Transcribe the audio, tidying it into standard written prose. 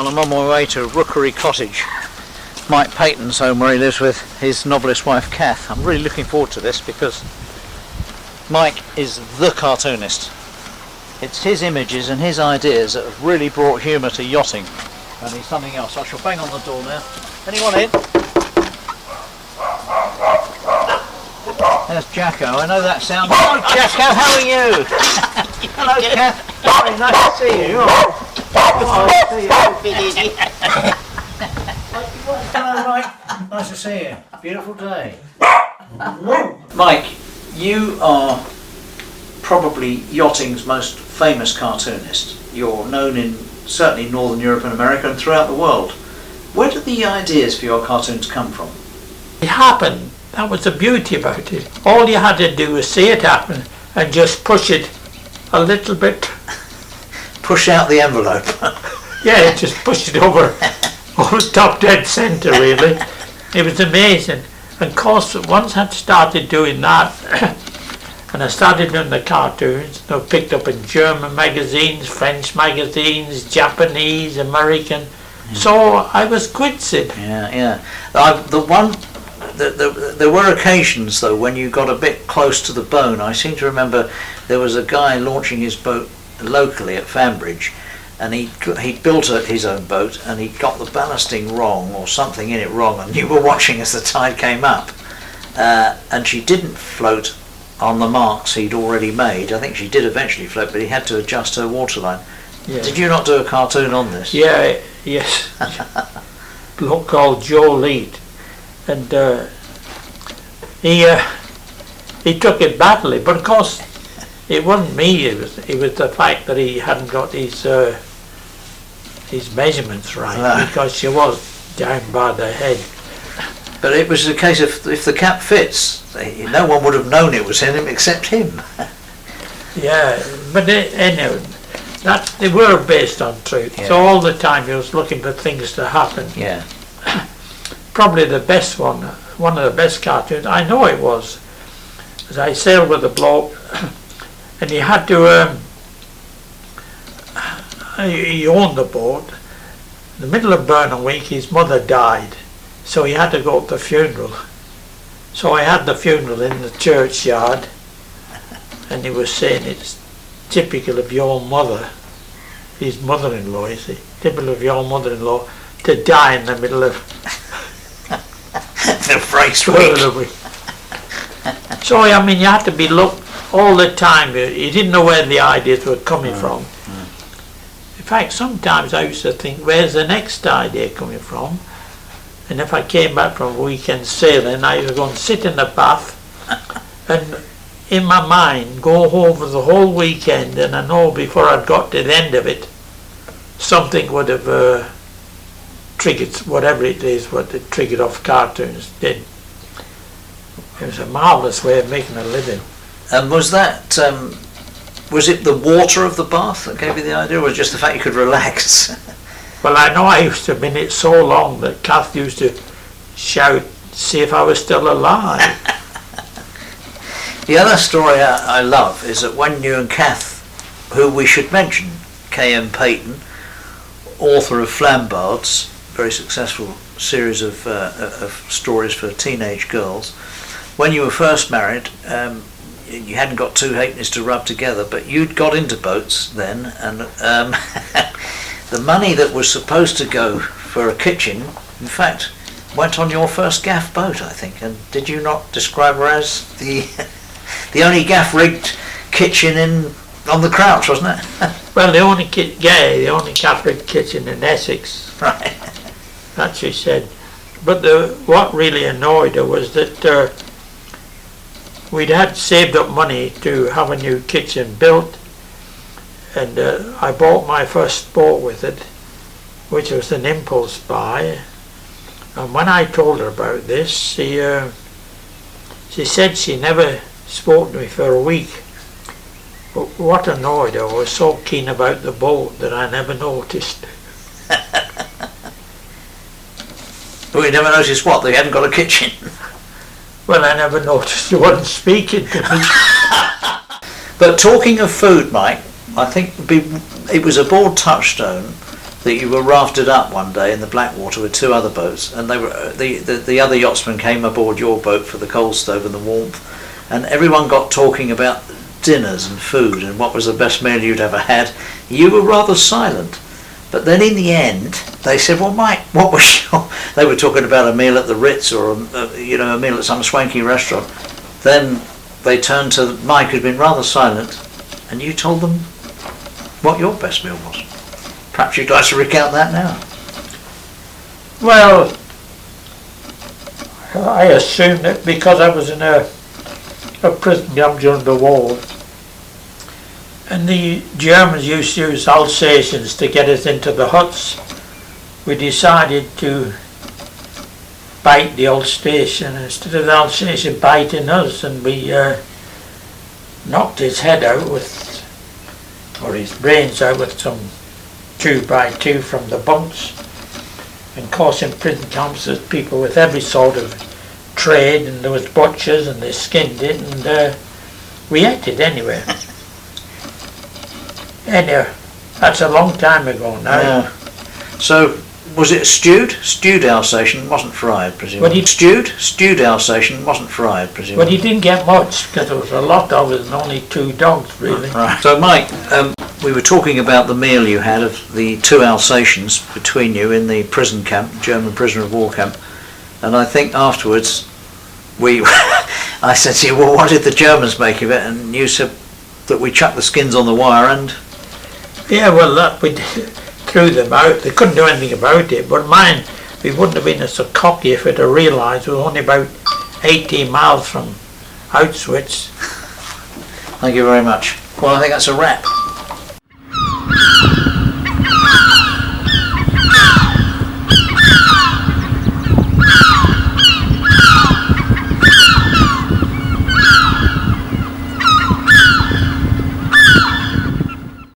Well, I'm on my way to Rookery Cottage, Mike Peyton's home, where he lives with his novelist wife Kath. I'm really looking forward to this because Mike is the cartoonist. It's his images and his ideas that have really brought humour to yachting, and he's something else. I shall bang on the door now. Anyone in? There's Jacko. I know that sound. Hello Jacko, how are you? Hello Kath. Very nice to see you. Hello Mike, nice to see you. Beautiful day. Mike, you are probably yachting's most famous cartoonist. You're known in certainly Northern Europe and America and throughout the world. Where did the ideas for your cartoons come from? It happened. That was the beauty about it. All you had to do was see it happen and just push it a little bit. Push out the envelope. Yeah, just push it over top dead centre really. It was amazing. And of course once I'd started doing that and I started doing the cartoons, they were picked up in German magazines, French magazines, Japanese, American. So I was quitted. Yeah. There were occasions though when you got a bit close to the bone. I seem to remember there was a guy launching his boat locally at Fanbridge, and he built his own boat and he got the ballasting wrong or something in it wrong, and you were watching as the tide came up, and she didn't float on the marks he'd already made. I think she did eventually float, but he had to adjust her waterline. Yeah. Did you not do a cartoon on this? Yeah, yes. Bloke called Joe Lead, and he took it badly, but of course it wasn't me. It was the fact that he hadn't got his measurements right, because she was down by the head. But it was a case of if the cap fits, no one would have known it was him except him. Yeah, but anyway, they were based on truth. Yeah. So all the time he was looking for things to happen. Yeah. Probably the best one of the best cartoons, I know it was, as I sailed with a bloke and he had to, he owned the boat. In the middle of Burnham Week his mother died, so he had to go to the funeral. So I had the funeral in the churchyard, and he was saying it's typical of your mother, his mother-in-law, you see, typical of your mother-in-law to die in the middle of the phrase week. So I mean you had to be looked all the time. You didn't know where the ideas were coming from. In fact, sometimes I used to think, where's the next idea coming from? And if I came back from weekend sailing, I was going to sit in the bath and in my mind go over the whole weekend, and I know before I'd got to the end of it something would have triggered, whatever it is, what it triggered off cartoons did. It was a marvellous way of making a living. And was that, was it the water of the bath that gave you the idea, or was it just the fact you could relax? Well, I know I used to have been in it so long that Kath used to shout, see if I was still alive. The other story I love is that when you and Kath, who we should mention, K.M. Peyton, author of Flambards, very successful series of stories for teenage girls, when you were first married, you hadn't got two halfpennies to rub together, but you'd got into boats then, and the money that was supposed to go for a kitchen, in fact, went on your first gaff boat, I think. And did you not describe her as the only gaff-rigged kitchen on the Crouch, wasn't it? Well, the only gaff-rigged kitchen in Essex. Right. That she said. But what really annoyed her was that we'd had saved up money to have a new kitchen built, and I bought my first boat with it, which was an impulse buy. And when I told her about this, she said she never spoke to me for a week. But what annoyed her was so keen about the boat that I never noticed. Well, you never noticed what? They hadn't got a kitchen? Well, I never noticed she wasn't speaking to me. But talking of food, Mike, I think it was aboard Touchstone that you were rafted up one day in the Blackwater with 2 other boats, and they were the other yachtsmen came aboard your boat for the coal stove and the warmth, and everyone got talking about dinners and food and what was the best meal you'd ever had. You were rather silent, but then in the end they said, well, Mike, what was your... They were talking about a meal at the Ritz or a meal at some swanky restaurant. Then they turned to Mike, who'd been rather silent, and you told them what your best meal was. Perhaps you'd like to recount that now. Well, I assumed that because I was in a prison camp during the war, and the Germans used to use Alsatians to get us into the huts, we decided to bite the Alsatian instead of the Alsatian biting us, and we knocked his head out or his brains out with some 2x2 from the bunks. And of course in prison camps there's people with every sort of trade, and there was butchers and they skinned it, and we ate it anyway. Anyway, that's a long time ago now. Yeah. So was it stewed? Stewed Alsatian, wasn't fried, presumably. Well, stewed Alsatian, wasn't fried, presumably. But he didn't get much because there was a lot of us and only 2 dogs really. Right. So Mike, we were talking about the meal you had of the 2 Alsatians between you in the prison camp, German prisoner of war camp, and I think afterwards I said to you, well, what did the Germans make of it? And you said that we chucked the skins on the wire and... Yeah, well, we threw them out. They couldn't do anything about it, but mine, we wouldn't have been so cocky if we'd have realised we were only about 18 miles from Auschwitz. Thank you very much. Well, I think that's a wrap.